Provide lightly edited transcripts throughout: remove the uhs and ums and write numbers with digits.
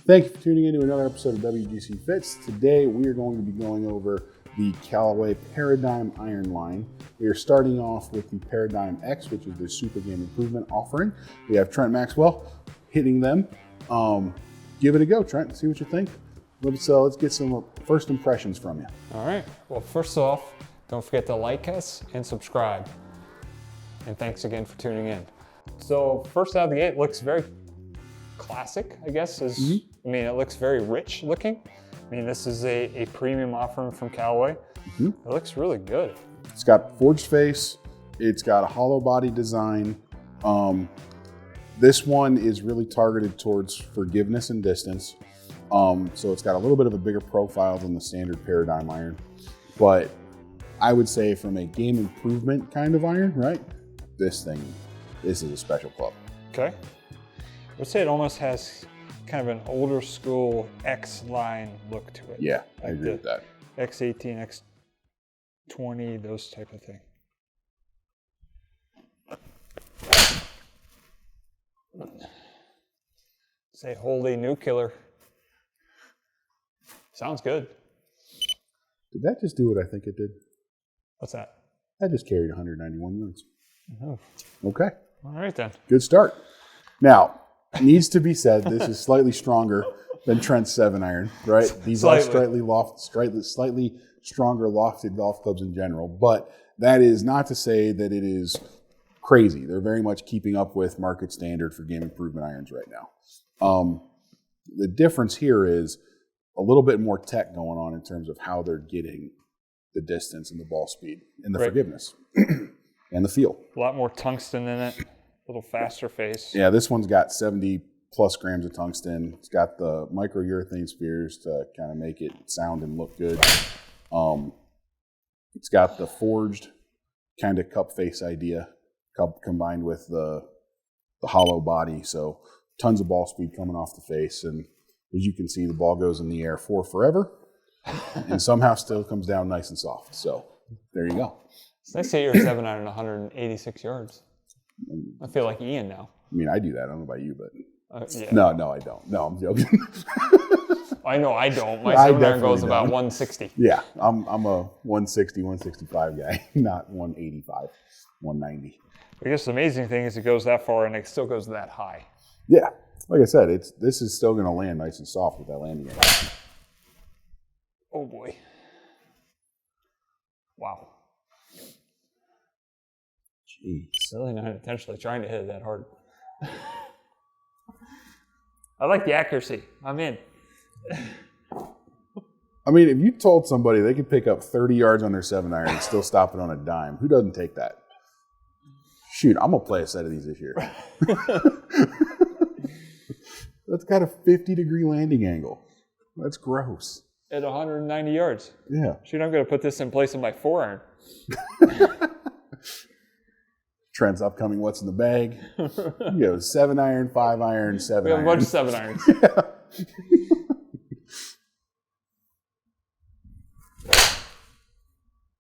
Thank you for tuning in to another episode of WGC Fits. Today we are going to be going over the Callaway Paradym iron line. We are starting off with the Paradym X, which is the Super Game Improvement offering. We have Trent Maxwell hitting them. Give it a go, Trent. See what you think. Let's get some first impressions from you. All right. Well, first off, don't forget to like us and subscribe. And thanks again for tuning in. So first out of the gate, it looks very classic, I guess. I mean, it looks very rich looking. I mean, this is a premium offering from Callaway. It looks really good. It's got forged face. It's got a hollow body design. This one is really targeted towards forgiveness and distance. So it's got a little bit of a bigger profile than the standard Paradym iron. But I would say from a game improvement kind of iron, right? This is a special club. Okay. I would say it almost has kind of an older school X line look to it. Yeah, I agree with that. X18, X20, those type of thing. Say holy nuclear. Sounds good. Did that just do what I think it did? What's that? I just carried 191 units. Oh. Okay. All right then. Good start. Now, it needs to be said, this is slightly stronger than Trent's 7 iron, right? These are slightly stronger lofted golf clubs in general, but that is not to say that it is crazy. They're very much keeping up with market standard for game improvement irons right now. The difference here is a little bit more tech going on in terms of how they're getting the distance and the ball speed and the forgiveness and the feel. A lot more tungsten in it, a little faster face. Yeah, this one's got 70 plus grams of tungsten. It's got the microurethane spheres to kind of make it sound and look good. It's got the forged kind of cup face idea combined with the hollow body. So tons of ball speed coming off the face. And as you can see, the ball goes in the air for forever and somehow still comes down nice and soft. So there you go. It's nice to hit your 7 iron 186 yards. I feel like Ian now. I mean, I do that. I don't know about you, but yeah. No, I don't. No, I'm joking. I know I don't. My 7 iron goes about 160. Yeah, I'm a 160, 165 guy, not 185, 190. I guess the amazing thing is it goes that far and it still goes that high. Yeah, like I said, this is still going to land nice and soft with that landing angle. Oh boy. Wow. Jeez. Really not intentionally trying to hit it that hard. I like the accuracy. I'm in. I mean, if you told somebody they could pick up 30 yards on their 7 iron and still stop it on a dime, who doesn't take that? Shoot, I'm going to play a set of these this year. That's got a 50-degree landing angle. That's gross. At 190 yards. Yeah. Shoot, I'm going to put this in place of my 4 iron. Trent's upcoming What's in the Bag. You go 7 iron, 5 iron, 7 We have iron. a bunch of 7 irons. Yeah.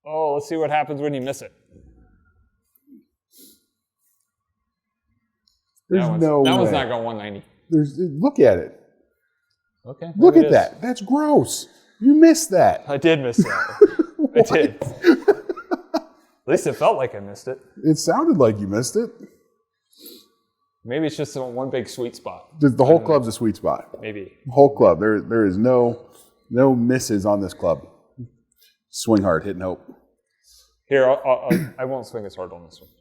Oh, let's see what happens when you miss it. There's no way. That one's not going 190. Look at it. Okay. Look at that. That's gross. You missed that. I did miss that. I did. At least it felt like I missed it. It sounded like you missed it. Maybe it's just one big sweet spot. The whole club's a sweet spot. Maybe. The whole club. There is no misses on this club. Swing hard, hit and hope. Here, I won't swing as hard on this one.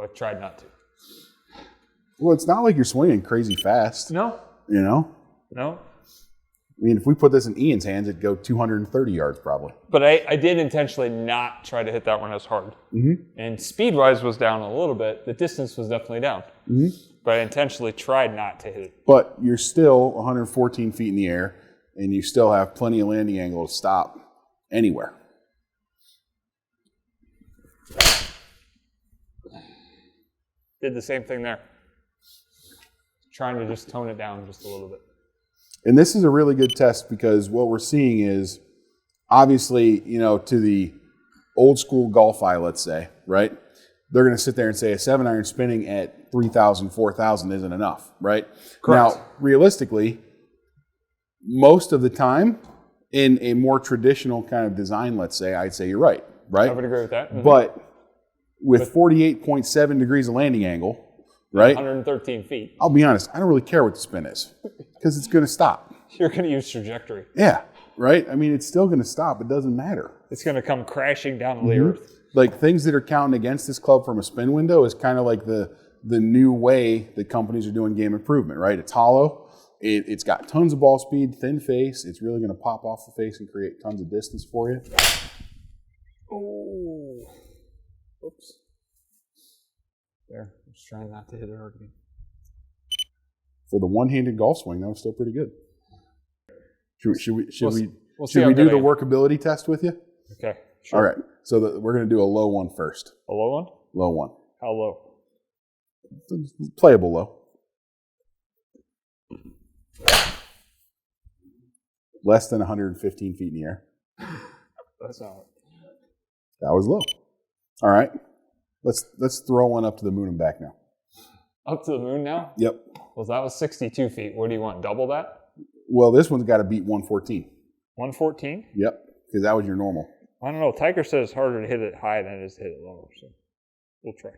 I tried not to. Well, it's not like you're swinging crazy fast. No. You know? No. I mean, if we put this in Ian's hands, it'd go 230 yards probably. But I did intentionally not try to hit that one as hard. And speed-wise was down a little bit. The distance was definitely down. But I intentionally tried not to hit it. But you're still 114 feet in the air, and you still have plenty of landing angle to stop anywhere. Did the same thing there. Trying to just tone it down just a little bit. And this is a really good test because what we're seeing is obviously, you know, to the old school golf eye, let's say, right? they're going to sit there and say a 7-iron spinning at 3,000, 4,000 isn't enough, right? Correct. Now, realistically, most of the time in a more traditional kind of design, let's say, I'd say you're right? I would agree with that. Mm-hmm. But with 48.7 degrees of landing angle, right? 113 feet. I'll be honest, I don't really care what the spin is because it's going to stop. You're going to use trajectory. Yeah, right? I mean, it's still going to stop. It doesn't matter. It's going to come crashing down the earth. Like things that are counting against this club from a spin window is kind of like the new way that companies are doing game improvement, right? It's hollow. It's got tons of ball speed, thin face. It's really going to pop off the face and create tons of distance for you. Oh. Oops. There. I'm just trying not to hit it hard again. For the one-handed golf swing, that was still pretty good. Should we do the workability test with you? Okay. Sure. All right. So we're going to do a low one first. A low one? Low one. How low? Playable low. Less than 115 feet in the air. That's not. That was low. All right. Let's throw one up to the moon and back now. Up to the moon now? Yep. Well, that was 62 feet. What do you want? Double that? Well, this one's got to beat 114. 114? Yep. Because that was your normal. I don't know. Tiger says it's harder to hit it high than it is to hit it lower. So we'll try.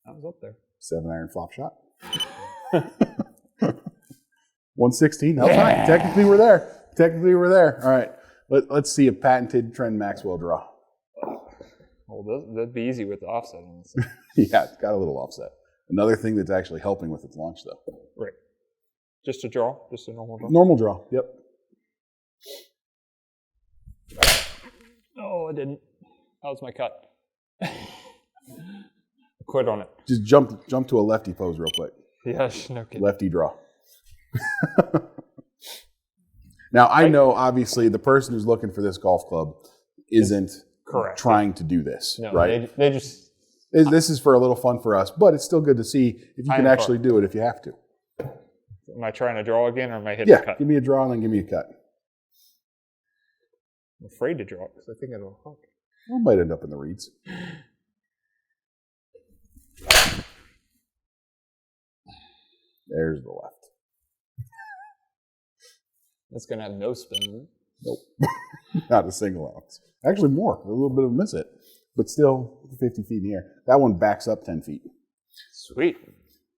That was up there. 7-iron flop shot. 116. That's fine. Technically, we're there. All right. Let's see a patented Trent Maxwell draw. Well, that'd be easy with the offset on this. Yeah, it's got a little offset. Another thing that's actually helping with its launch, though. Right. Just a draw? Just a normal draw? Normal draw, yep. Oh, I didn't. That was my cut. Quit on it. Just jump to a lefty pose real quick. Yes, no kidding. Lefty draw. Now, I know, obviously, the person who's looking for this golf club isn't trying to do this, no, right? They just... This is for a little fun for us, but it's still good to see if you can actually do it if you have to. Am I trying to draw again, or am I hitting a cut? Yeah, give me a draw and then give me a cut. I'm afraid to draw because I think it'll hook. Well, it might end up in the reeds. There's the left. That's going to have no spin in it. Nope. Not a single ounce. Actually more. A little bit of a miss it. But still 50 feet in the air. That one backs up 10 feet. Sweet.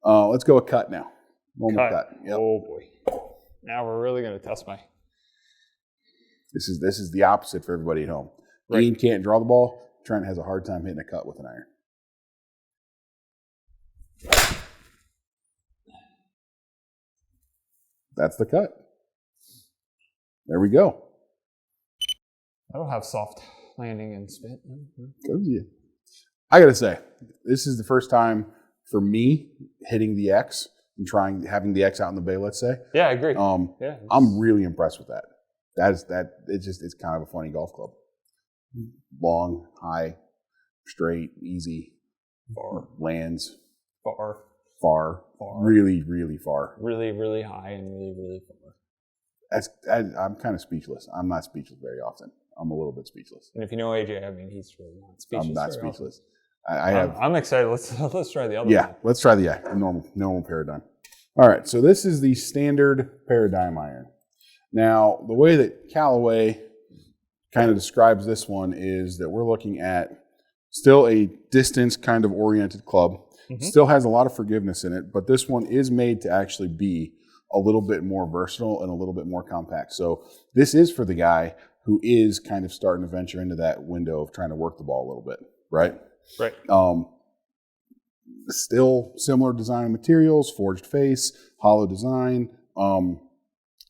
Let's go a cut now. Normal cut. Yep. Oh, boy. Now we're really going to test my... This is the opposite for everybody at home. Right. Ian can't draw the ball. Trent has a hard time hitting a cut with an iron. That's the cut. There we go. I don't have soft landing and spin. Go to you. I got to say, this is the first time for me hitting the X and having the X out in the bay, let's say. Yeah, I agree. I'm really impressed with that. It's kind of a funny golf club. Long, high, straight, easy, far, lands, far, really, really far. Really, really high and really, really far. I'm kind of speechless. I'm not speechless very often. I'm a little bit speechless. And if you know AJ, I mean, he's really not speechless. I'm not speechless. I'm excited. Let's try the other one. Yeah, let's try the normal Paradym. All right, so this is the standard Paradym iron. Now, the way that Callaway kind of describes this one is that we're looking at still a distance kind of oriented club. Mm-hmm. Still has a lot of forgiveness in it, but this one is made to actually be a little bit more versatile and a little bit more compact. So this is for the guy who is kind of starting to venture into that window of trying to work the ball a little bit, right? Right. Still similar design materials, forged face, hollow design, a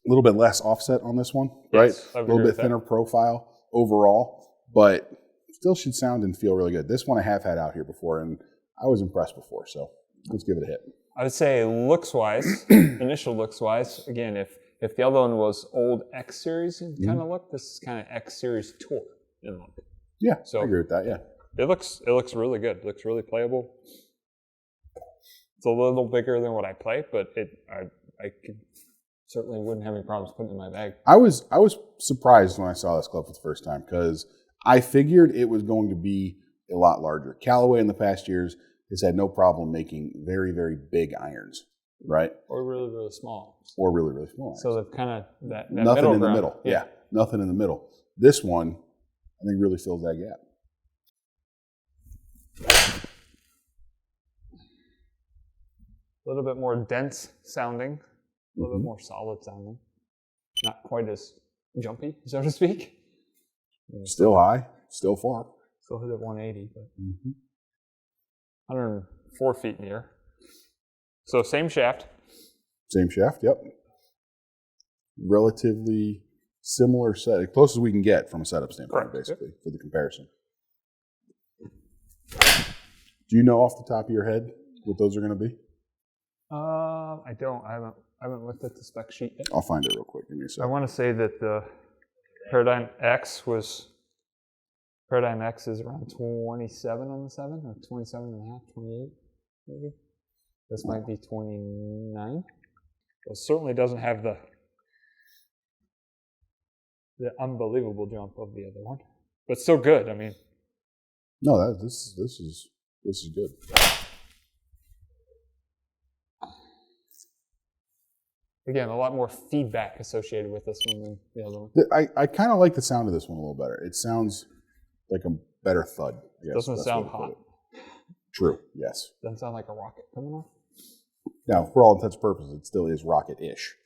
little bit less offset on this one, right? Yes, a little bit thinner profile overall, but still should sound and feel really good. This one I have had out here before, and I was impressed before, so let's give it a hit. I would say looks-wise, initial looks-wise, again, if the other one was old X Series kind of look, this is kind of X Series Tour in look. Yeah, so I agree with that, yeah. It looks really good. It looks really playable. It's a little bigger than what I play, but I could certainly wouldn't have any problems putting it in my bag. I was surprised when I saw this club for the first time because I figured it was going to be a lot larger. Callaway in the past years has had no problem making very, very big irons, right? Or really, really small. Or really, really small irons. So they've kind of that nothing middle in ground. the middle. Yeah, nothing in the middle. This one, I think, really fills that gap. A little bit more dense sounding, a little bit more solid sounding. Not quite as jumpy, so to speak. Still high, still far. Still hit at 180, but 104 feet in the air. So same shaft. Same shaft, yep. Relatively similar set, as close as we can get from a setup standpoint, basically, for the comparison. Do you know off the top of your head what those are going to be? I don't. I haven't looked at the spec sheet yet. I'll find it real quick. Give me a second. I want to say that the Paradym X is around 27 on the 7, or 27 and a half, 28 maybe. This might be 29. It certainly doesn't have the unbelievable jump of the other one, but still good. I mean, no, this is good. Again, a lot more feedback associated with this one than the other one. I kind of like the sound of this one a little better. It sounds like a better thud. I guess. Doesn't sound hot. True, yes. Doesn't sound like a rocket coming off. Now, for all intents and purposes, it still is rocket-ish.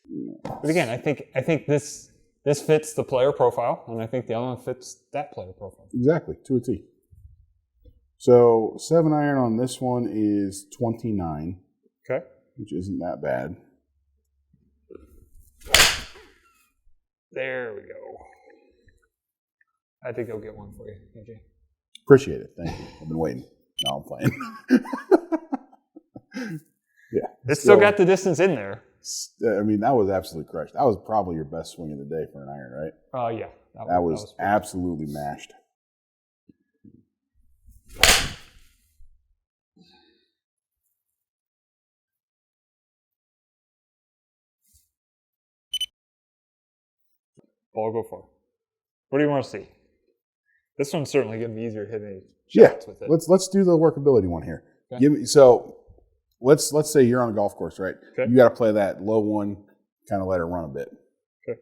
But again, I think this fits the player profile, and I think the other one fits that player profile. Exactly, to a T. So 7-iron on this one is 29. Okay. Which isn't that bad. There we go. I think I'll get one for you, AJ. Appreciate it. Thank you. I've been waiting. No, I'm playing. Yeah. It still got the distance in there. I mean, that was absolutely crushed. That was probably your best swing of the day for an iron, right? Yeah. That was absolutely mashed. Ball go for. What do you want to see? This one's certainly going to be easier hitting shots with it. Let's do the workability one here. Okay. Let's say you're on a golf course, right? Okay. You got to play that low one, kind of let it run a bit. Okay.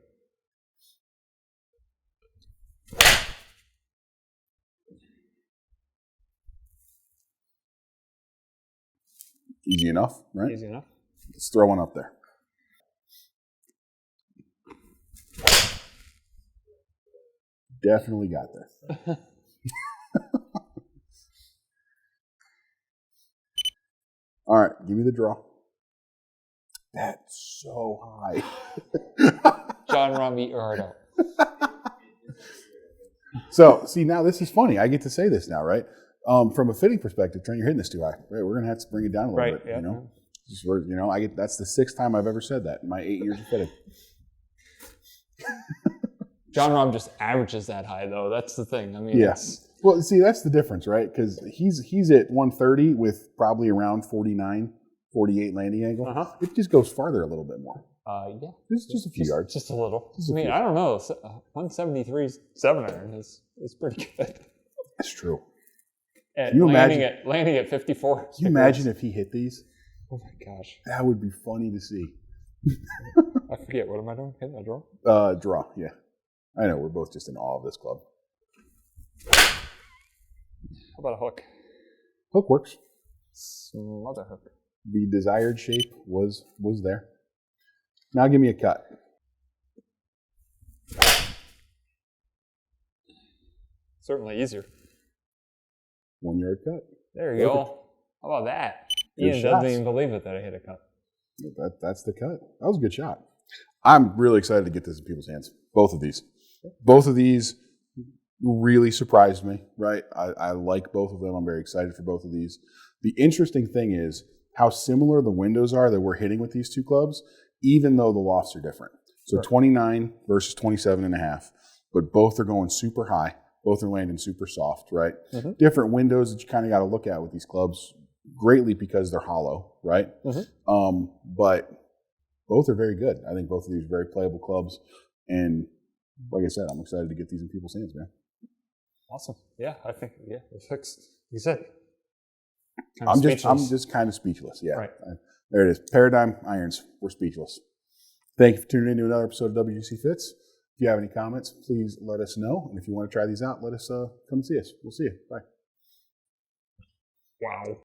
Easy enough, right? Easy enough. Let's throw one up there. Definitely got there. All right, give me the draw. That's so high. John Rahm, eat your heart out. So, see, now this is funny. I get to say this now, right? From a fitting perspective, Trent, you're hitting this too high. Right? We're going to have to bring it down a little bit. Yeah. You know, that's the 6th time I've ever said that in my 8 years of fitting. John Rahm just averages that high, though. That's the thing. I mean, yes. Well, see, that's the difference, right? Because he's at 130 with probably around 49, 48 landing angle. Uh-huh. It just goes farther a little bit more. Yeah. Just a few yards. Just a little. I don't know. 173 7-iron is pretty good. That's true. And you landing at 54. Can you imagine if he hit these? Oh my gosh. That would be funny to see. I forget. What am I doing? Hitting a draw? Draw, yeah. I know, we're both just in awe of this club. How about a hook? Hook works. Some other hook. The desired shape was there. Now give me a cut. Certainly easier. 1 yard cut. There you go. How about that? Ian doesn't even believe it that I hit a cut. That's the cut. That was a good shot. I'm really excited to get this in people's hands. Both of these. Both of these really surprised me, right? I like both of them. I'm very excited for both of these. The interesting thing is how similar the windows are that we're hitting with these two clubs, even though the lofts are different. So right. 29 versus 27 and a half, but both are going super high. Both are landing super soft, right? Mm-hmm. Different windows that you kind of got to look at with these clubs greatly because they're hollow, right? Mm-hmm. But both are very good. I think both of these are very playable clubs. And like I said, I'm excited to get these in people's hands, man. Awesome. Yeah, I think, it looks, you said. I'm just kind of speechless. Yeah. Right. There it is. Paradym irons. We're speechless. Thank you for tuning in to another episode of WGC Fits. If you have any comments, please let us know. And if you want to try these out, let us come and see us. We'll see you. Bye. Wow.